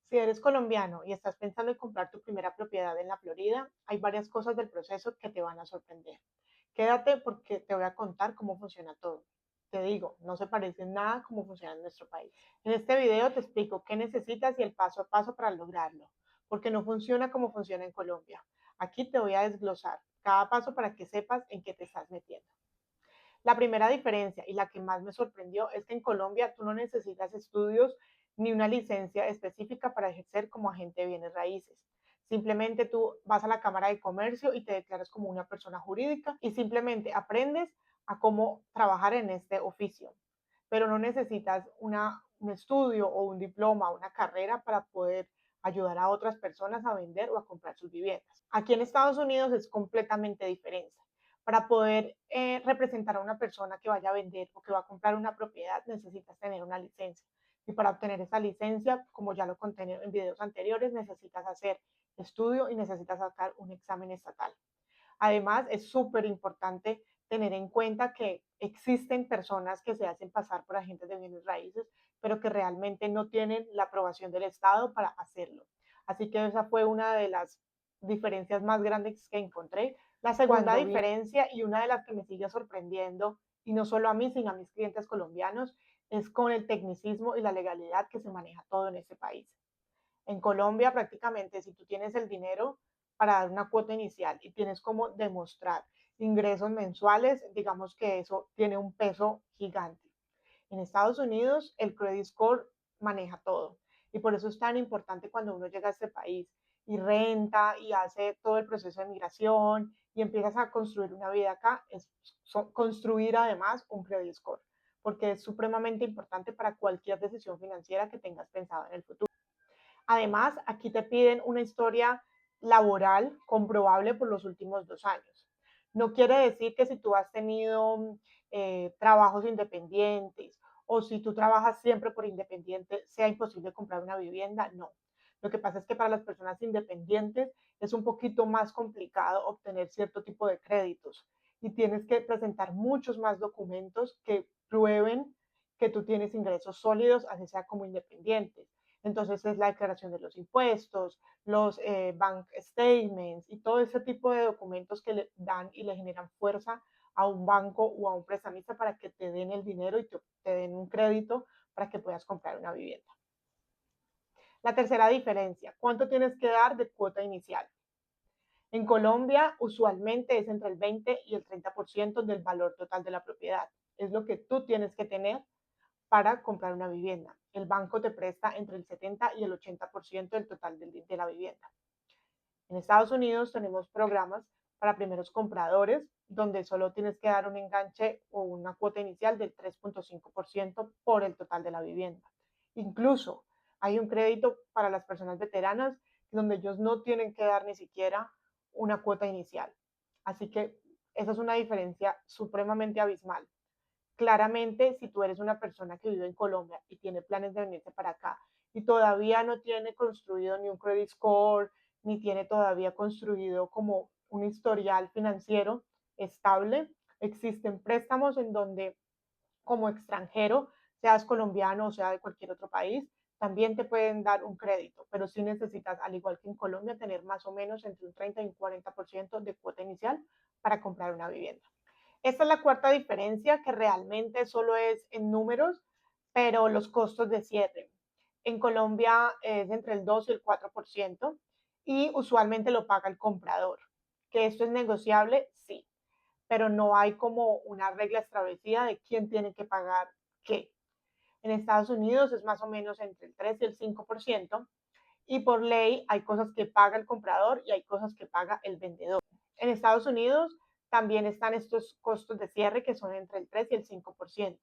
Si eres colombiano y estás pensando en comprar tu primera propiedad en la Florida, hay varias cosas del proceso que te van a sorprender. Quédate porque te voy a contar cómo funciona todo. Te digo, no se parece en nada a cómo funciona en nuestro país. En este video te explico qué necesitas y el paso a paso para lograrlo, porque no funciona como funciona en Colombia. Aquí te voy a desglosar cada paso para que sepas en qué te estás metiendo. La primera diferencia y la que más me sorprendió es que en Colombia tú no necesitas estudios ni una licencia específica para ejercer como agente de bienes raíces. Simplemente tú vas a la Cámara de Comercio y te declaras como una persona jurídica y simplemente aprendes a cómo trabajar en este oficio. Pero no necesitas un estudio o un diploma, una carrera para poder ayudar a otras personas a vender o a comprar sus viviendas. Aquí en Estados Unidos es completamente diferente. Para poder representar a una persona que vaya a vender o que va a comprar una propiedad, necesitas tener una licencia. Y para obtener esa licencia, como ya lo conté en videos anteriores, necesitas hacer estudio y necesitas sacar un examen estatal. Además, es súper importante tener en cuenta que existen personas que se hacen pasar por agentes de bienes raíces, pero que realmente no tienen la aprobación del Estado para hacerlo. Así que esa fue una de las diferencias más grandes que encontré. La segunda diferencia y una de las que me sigue sorprendiendo, y no solo a mí, sino a mis clientes colombianos, es con el tecnicismo y la legalidad que se maneja todo en ese país. En Colombia, prácticamente, si tú tienes el dinero para dar una cuota inicial y tienes como demostrar ingresos mensuales, digamos que eso tiene un peso gigante. En Estados Unidos, el credit score maneja todo. Y por eso es tan importante cuando uno llega a este país y renta y hace todo el proceso de migración y empiezas a construir una vida acá, es construir además un credit score, porque es supremamente importante para cualquier decisión financiera que tengas pensado en el futuro. Además, aquí te piden una historia laboral comprobable por los últimos 2 años. No quiere decir que si tú has tenido trabajos independientes o si tú trabajas siempre por independiente sea imposible comprar una vivienda, no. Lo que pasa es que para las personas independientes es un poquito más complicado obtener cierto tipo de créditos y tienes que presentar muchos más documentos que prueben que tú tienes ingresos sólidos, así sea como independientes. Entonces es la declaración de los impuestos, los bank statements y todo ese tipo de documentos que le dan y le generan fuerza a un banco o a un prestamista para que te den el dinero y te den un crédito para que puedas comprar una vivienda. La tercera diferencia, ¿cuánto tienes que dar de cuota inicial? En Colombia, usualmente es entre el 20 y el 30% del valor total de la propiedad. Es lo que tú tienes que tener para comprar una vivienda. El banco te presta entre el 70 y el 80% del total de la vivienda. En Estados Unidos tenemos programas para primeros compradores donde solo tienes que dar un enganche o una cuota inicial del 3.5% por el total de la vivienda. Incluso hay un crédito para las personas veteranas donde ellos no tienen que dar ni siquiera una cuota inicial. Así que esa es una diferencia supremamente abismal. Claramente, si tú eres una persona que vive en Colombia y tiene planes de venirse para acá y todavía no tiene construido ni un credit score, ni tiene todavía construido como un historial financiero estable, existen préstamos en donde como extranjero, seas colombiano o sea de cualquier otro país, también te pueden dar un crédito, pero sí necesitas, al igual que en Colombia, tener más o menos entre un 30 y un 40% de cuota inicial para comprar una vivienda. Esta es la cuarta diferencia que realmente solo es en números, pero los costos de cierre. En Colombia es entre el 2 y el 4% y usualmente lo paga el comprador. ¿Que esto es negociable? Sí, pero no hay como una regla establecida de quién tiene que pagar qué. En Estados Unidos es más o menos entre el 3 y el 5% y por ley hay cosas que paga el comprador y hay cosas que paga el vendedor. En Estados Unidos también están estos costos de cierre que son entre el 3 y el 5%.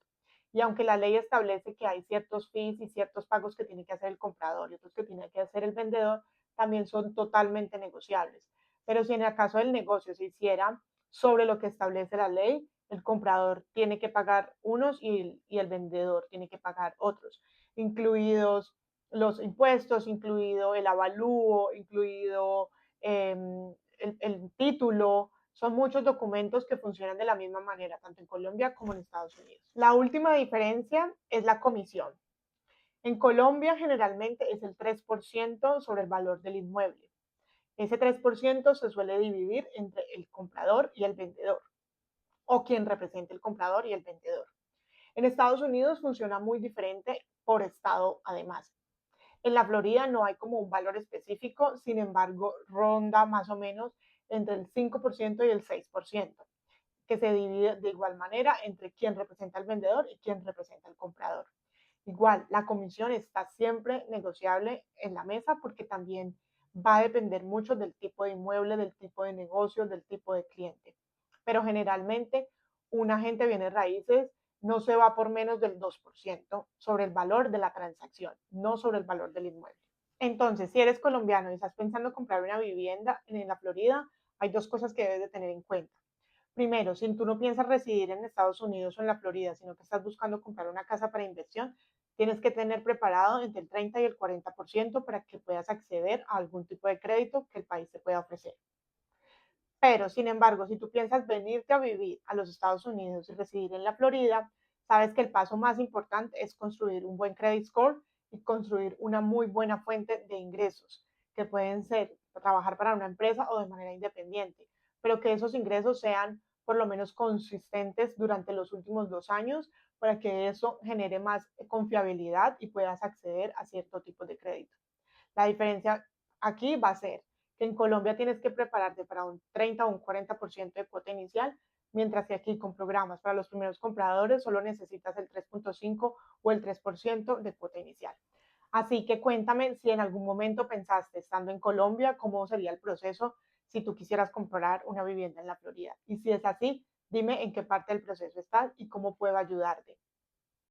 Y aunque la ley establece que hay ciertos fees y ciertos pagos que tiene que hacer el comprador y otros que tiene que hacer el vendedor, también son totalmente negociables. Pero si en el caso del negocio se hiciera sobre lo que establece la ley, el comprador tiene que pagar unos y el vendedor tiene que pagar otros, incluidos los impuestos, incluido el avalúo, incluido el título. Son muchos documentos que funcionan de la misma manera, tanto en Colombia como en Estados Unidos. La última diferencia es la comisión. En Colombia generalmente es el 3% sobre el valor del inmueble. Ese 3% se suele dividir entre el comprador y el vendedor, o quien represente el comprador y el vendedor. En Estados Unidos funciona muy diferente por estado además. En la Florida no hay como un valor específico, sin embargo, ronda más o menos entre el 5% y el 6%, que se divide de igual manera entre quien representa al vendedor y quien representa al comprador. Igual, la comisión está siempre negociable en la mesa porque también va a depender mucho del tipo de inmueble, del tipo de negocio, del tipo de cliente. Pero generalmente un agente de bienes raíces no se va por menos del 2% sobre el valor de la transacción, no sobre el valor del inmueble. Entonces, si eres colombiano y estás pensando comprar una vivienda en la Florida, hay dos cosas que debes de tener en cuenta. Primero, si tú no piensas residir en Estados Unidos o en la Florida, sino que estás buscando comprar una casa para inversión, tienes que tener preparado entre el 30 y el 40% para que puedas acceder a algún tipo de crédito que el país te pueda ofrecer. Pero, sin embargo, si tú piensas venirte a vivir a los Estados Unidos y residir en la Florida, sabes que el paso más importante es construir un buen credit score y construir una muy buena fuente de ingresos, que pueden ser trabajar para una empresa o de manera independiente, pero que esos ingresos sean por lo menos consistentes durante los últimos 2 años para que eso genere más confiabilidad y puedas acceder a cierto tipo de crédito. La diferencia aquí va a ser que en Colombia tienes que prepararte para un 30 o un 40% de cuota inicial, mientras que aquí con programas para los primeros compradores solo necesitas el 3.5 o el 3% de cuota inicial. Así que cuéntame si en algún momento pensaste, estando en Colombia, cómo sería el proceso si tú quisieras comprar una vivienda en la Florida. Y si es así, dime en qué parte del proceso estás y cómo puedo ayudarte.